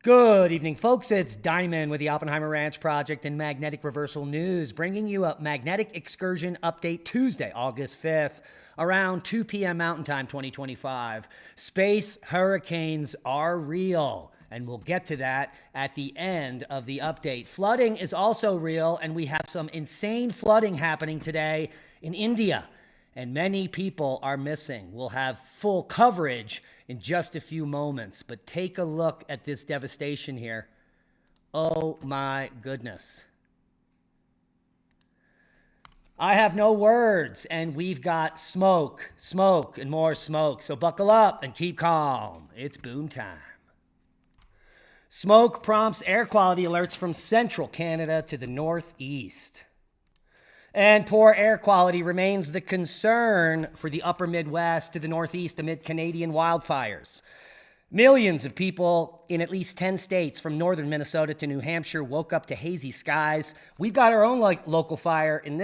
Good evening, folks. It's Diamond with the Oppenheimer Ranch Project and Magnetic Reversal News, bringing you a magnetic excursion update Tuesday, August 5th, around 2 p.m. Mountain Time 2025. Space hurricanes are real, and we'll get to that at the end of the update. Flooding is also real, and we have some insane flooding happening today in India, and many people are missing. We'll have full coverage in just a few moments, but take a look at this devastation here. Oh my goodness. I have no words, and we've got smoke, and more smoke. So buckle up and keep calm. It's boom time. Smoke prompts air quality alerts from central Canada to the northeast. And poor air quality remains the concern for the upper Midwest to the northeast amid Canadian wildfires. Millions of people in at least 10 states from northern Minnesota to New Hampshire woke up to hazy skies. We've got our own local fire in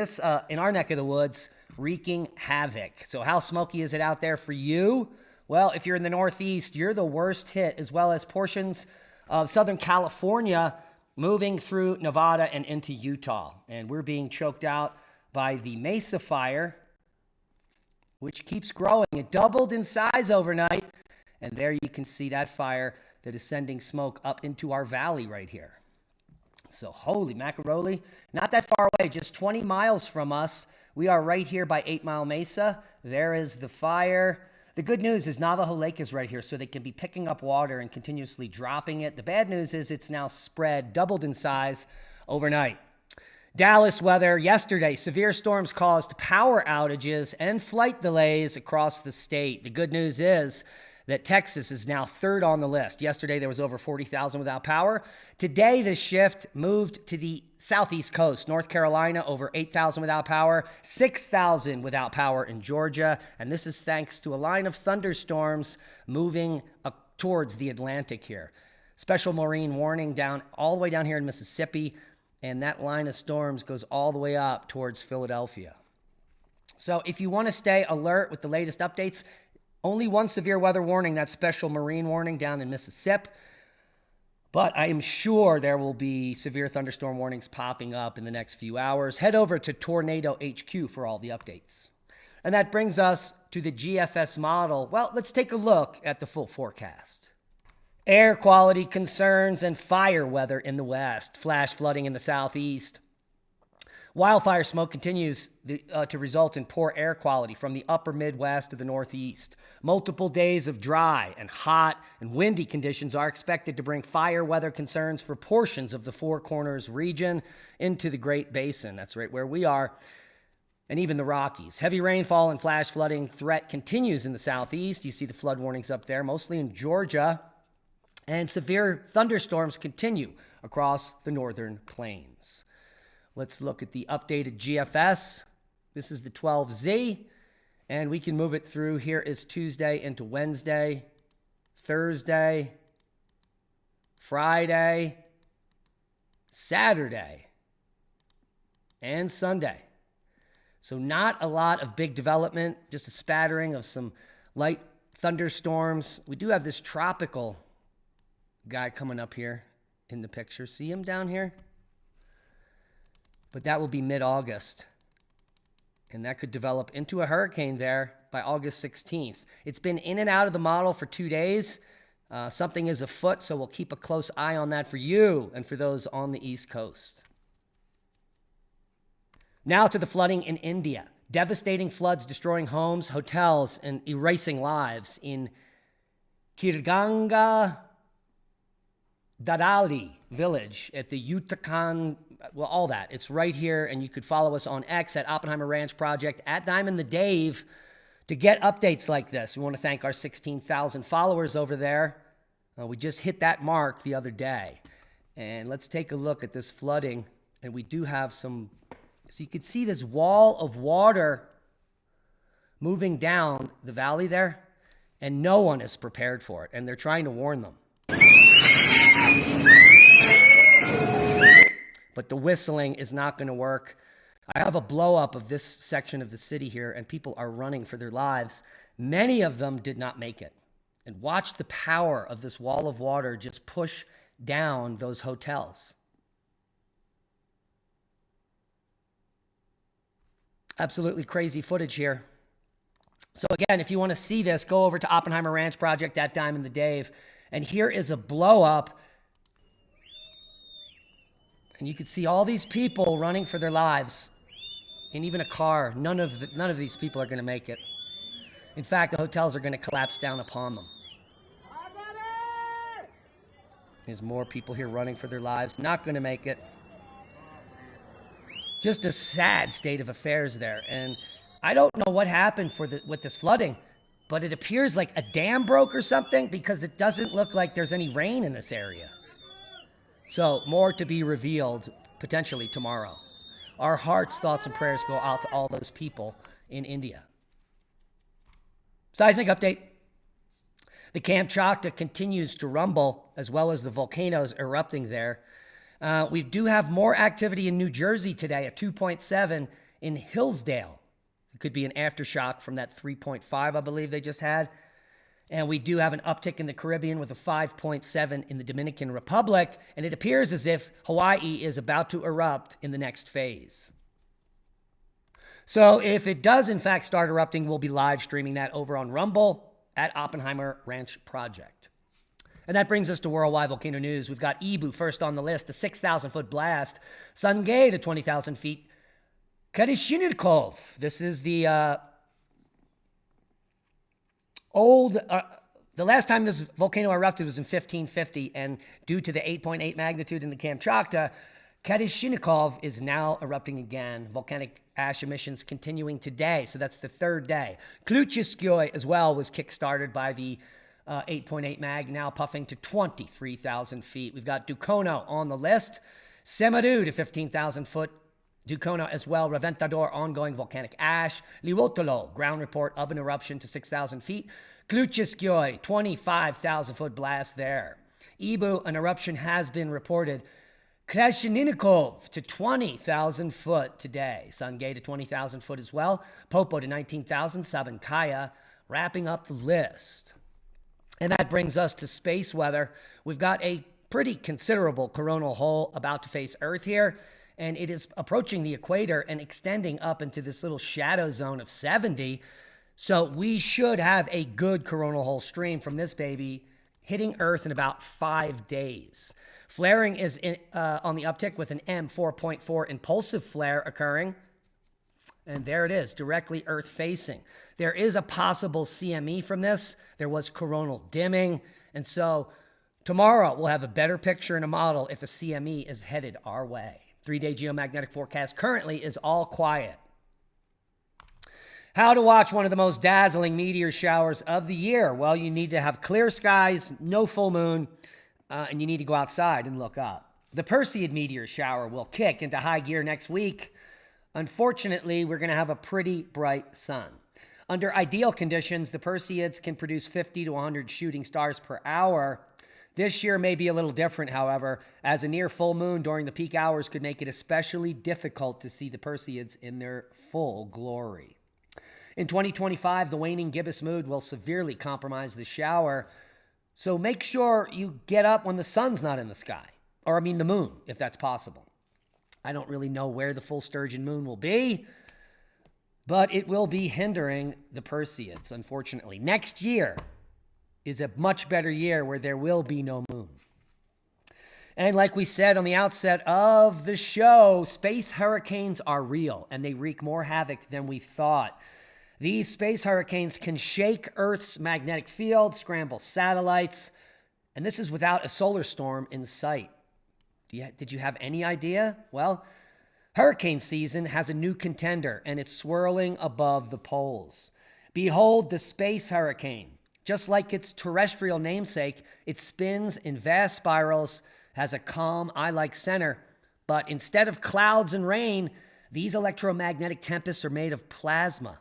our neck of the woods, wreaking havoc. So how smoky is it out there for you? Well, if you're in the northeast, you're the worst hit, as well as portions of Southern California moving through Nevada and into Utah. And we're being choked out by the Mesa fire, which keeps growing. It doubled in size overnight. And there you can see that fire that is sending smoke up into our valley right here. So holy macaroni, not that far away, just 20 miles from us. We are right here by 8 Mile Mesa. There is the fire. The good news is Navajo Lake is right here, so they can be picking up water and continuously dropping it. The bad news is it's now spread, doubled in size overnight. Dallas weather yesterday. Severe storms caused power outages and flight delays across the state. The good news is that Texas is now third on the list. Yesterday, there was over 40,000 without power. Today, this shift moved to the southeast coast. North Carolina, over 8,000 without power, 6,000 without power in Georgia. And this is thanks to a line of thunderstorms moving towards the Atlantic here. Special marine warning down all the way down here in Mississippi. And that line of storms goes all the way up towards Philadelphia. So if you want to stay alert with the latest updates, only one severe weather warning, that special marine warning down in Mississippi. But I am sure there will be severe thunderstorm warnings popping up in the next few hours. Head over to Tornado HQ for all the updates. And that brings us to the GFS model. Well, let's take a look at the full forecast. Air quality concerns and fire weather in the west. Flash flooding in the southeast. Wildfire smoke continues to result in poor air quality from the upper Midwest to the northeast. Multiple days of dry and hot and windy conditions are expected to bring fire weather concerns for portions of the Four Corners region into the Great Basin. That's right where we are. And even the Rockies. Heavy rainfall and flash flooding threat continues in the southeast. You see the flood warnings up there, mostly in Georgia. And severe thunderstorms continue across the northern plains. Let's look at the updated GFS. This is the 12Z, and we can move it through. Here is Tuesday into Wednesday, Thursday, Friday, Saturday, and Sunday. So not a lot of big development, just a spattering of some light thunderstorms. We do have this tropical guy coming up here in the picture. See him down here? But that will be mid-August. And that could develop into a hurricane there by August 16th. It's been in and out of the model for 2 days. Something is afoot, so we'll keep a close eye on that for you and for those on the East Coast. Now to the flooding in India. Devastating floods destroying homes, hotels, and erasing lives in Kirganga Dadali village at the Uttarakhand. Well, all that. It's right here, and you could follow us on X at Oppenheimer Ranch Project, at Diamond the Dave, to get updates like this. We want to thank our 16,000 followers over there. We just hit that mark the other day. And let's take a look at this flooding. And we do have some, so you can see this wall of water moving down the valley there, and no one is prepared for it, and they're trying to warn them. But the whistling is not going to work. I have a blow up of this section of the city here, and people are running for their lives. Many of them did not make it. And watch the power of this wall of water just push down those hotels. Absolutely crazy footage here. So again, if you want to see this, go over to Oppenheimer Ranch Project at Diamond the Dave. And here is a blow up. And you can see all these people running for their lives. And even a car. None of these people are going to make it. In fact, the hotels are going to collapse down upon them. There's more people here running for their lives. Not going to make it. Just a sad state of affairs there. And I don't know what happened with this flooding, but it appears like a dam broke or something because it doesn't look like there's any rain in this area. So more to be revealed potentially tomorrow. Our hearts, thoughts, and prayers go out to all those people in India. Seismic update. The Kamchatka continues to rumble, as well as the volcanoes erupting there. We do have more activity in New Jersey today at 2.7 in Hillsdale. It could be an aftershock from that 3.5, I believe they just had. And we do have an uptick in the Caribbean with a 5.7 in the Dominican Republic. And it appears as if Hawaii is about to erupt in the next phase. So if it does, in fact, start erupting, we'll be live streaming that over on Rumble at Oppenheimer Ranch Project. And that brings us to worldwide volcano news. We've got Ibu first on the list, a 6,000-foot blast. Sungay to 20,000 feet. Kadyshinikov. This is the the last time this volcano erupted was in 1550, and due to the 8.8 magnitude in the Kamchatka, Kadyshinikov is now erupting again. Volcanic ash emissions continuing today, so that's the third day. Kluchskoye as well was kick-started by the 8.8 mag, now puffing to 23,000 feet. We've got Dukono on the list. Semeru to 15,000 foot. Dukono as well. Reventador, ongoing volcanic ash. Liwotolo, ground report of an eruption to 6,000 feet. Kluchskoye, 25,000 foot blast there. Ibu, an eruption has been reported. Krashenikov to 20,000 foot today. Sungay to 20,000 foot as well. Popo to 19,000. Sabankaya wrapping up the list. And that brings us to space weather. We've got a pretty considerable coronal hole about to face Earth here, and it is approaching the equator and extending up into this little shadow zone of 70. So we should have a good coronal hole stream from this baby hitting Earth in about 5 days. Flaring is on the uptick with an M4.4 impulsive flare occurring. And there it is, directly Earth facing. There is a possible CME from this. There was coronal dimming. And so tomorrow we'll have a better picture and a model if a CME is headed our way. 3-day geomagnetic forecast currently is all quiet. How to watch one of the most dazzling meteor showers of the year? Well, you need to have clear skies, no full moon, and you need to go outside and look up. The Perseid meteor shower will kick into high gear next week. Unfortunately, we're going to have a pretty bright sun. Under ideal conditions, the Perseids can produce 50 to 100 shooting stars per hour. This year may be a little different, however, as a near full moon during the peak hours could make it especially difficult to see the Perseids in their full glory. In 2025, the waning gibbous mood will severely compromise the shower, so make sure you get up when the sun's not in the sky, or the moon, if that's possible. I don't really know where the full sturgeon moon will be, but it will be hindering the Perseids, unfortunately. Next year is a much better year where there will be no moon. And like we said on the outset of the show, space hurricanes are real, and they wreak more havoc than we thought. These space hurricanes can shake Earth's magnetic field, scramble satellites, and this is without a solar storm in sight. Did you have any idea? Well, hurricane season has a new contender, and it's swirling above the poles. Behold the space hurricane. Just like its terrestrial namesake, it spins in vast spirals, has a calm, eye-like center, but instead of clouds and rain, these electromagnetic tempests are made of plasma,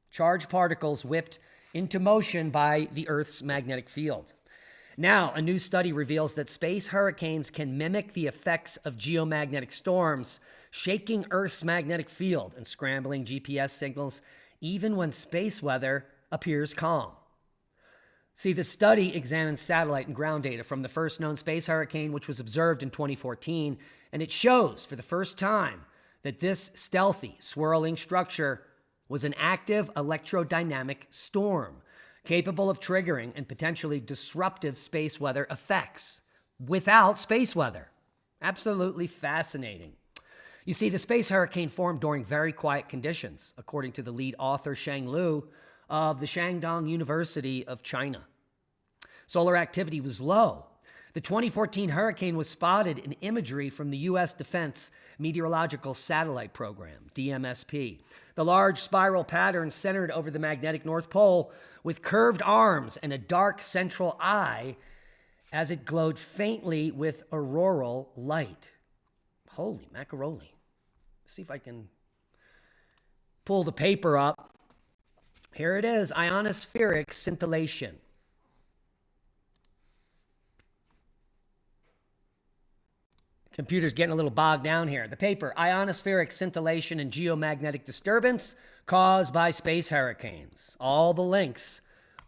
charged particles whipped into motion by the Earth's magnetic field. Now, a new study reveals that space hurricanes can mimic the effects of geomagnetic storms, shaking Earth's magnetic field and scrambling GPS signals even when space weather appears calm. See, the study examines satellite and ground data from the first known space hurricane, which was observed in 2014, and it shows for the first time that this stealthy, swirling structure was an active electrodynamic storm capable of triggering and potentially disruptive space weather effects without space weather. Absolutely fascinating. You see, the space hurricane formed during very quiet conditions, according to the lead author Shang Liu of the Shandong University of China. Solar activity was low. The 2014 hurricane was spotted in imagery from the U.S. Defense Meteorological Satellite Program, DMSP. The large spiral pattern centered over the magnetic North Pole with curved arms and a dark central eye as it glowed faintly with auroral light. Holy macaroni. Let's see if I can pull the paper up. Here it is, ionospheric scintillation. Computer's getting a little bogged down here. The paper, ionospheric scintillation and geomagnetic disturbance caused by space hurricanes. All the links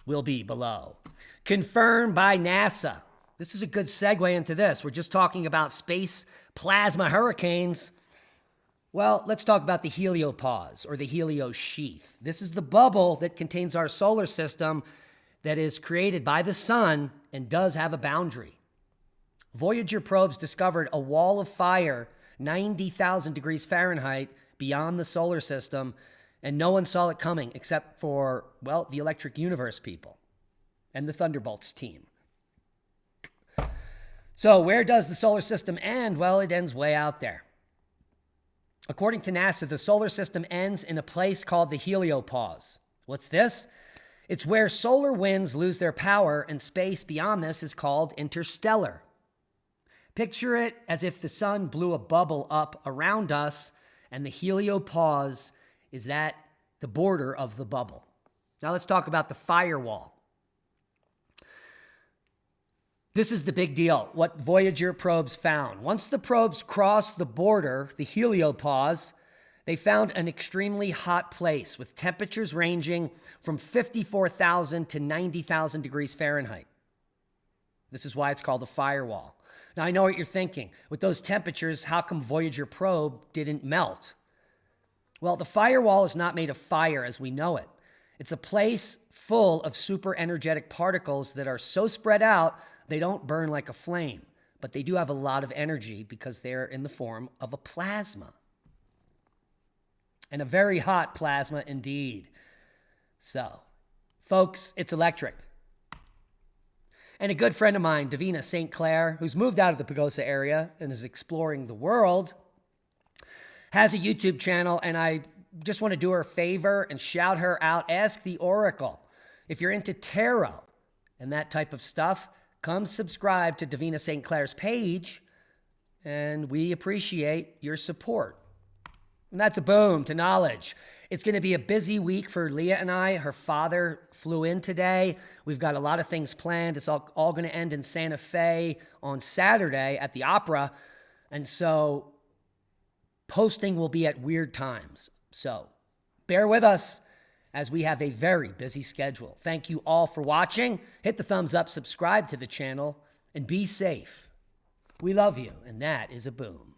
will be below. Confirmed by NASA. This is a good segue into this. We're just talking about space plasma hurricanes. Well, let's talk about the heliopause or the heliosheath. This is the bubble that contains our solar system that is created by the sun and does have a boundary. Voyager probes discovered a wall of fire 90,000 degrees Fahrenheit beyond the solar system, and no one saw it coming except for, well, the Electric Universe people and the Thunderbolts team. So where does the solar system end? Well, it ends way out there. According to NASA, the solar system ends in a place called the heliopause. What's this? It's where solar winds lose their power, and space beyond this is called interstellar. Picture it as if the sun blew a bubble up around us, and the heliopause is that the border of the bubble. Now let's talk about the firewall. This is the big deal, what Voyager probes found. Once the probes crossed the border, the heliopause, they found an extremely hot place with temperatures ranging from 54,000 to 90,000 degrees Fahrenheit. This is why it's called the firewall. Now, I know what you're thinking. With those temperatures, how come Voyager probe didn't melt? Well, the firewall is not made of fire as we know it. It's a place full of super energetic particles that are so spread out, they don't burn like a flame, but they do have a lot of energy because they're in the form of a plasma. And a very hot plasma indeed. So, folks, it's electric. And a good friend of mine, Davina St. Clair, who's moved out of the Pagosa area and is exploring the world, has a YouTube channel, and I just want to do her a favor and shout her out. Ask the Oracle. If you're into tarot and that type of stuff, come subscribe to Davina St. Clair's page, and we appreciate your support. And that's a boom to knowledge. It's going to be a busy week for Leah and I. Her father flew in today. We've got a lot of things planned. It's all going to end in Santa Fe on Saturday at the Opera. And so posting will be at weird times. So bear with us as we have a very busy schedule. Thank you all for watching. Hit the thumbs up, subscribe to the channel, and be safe. We love you, and that is a boom.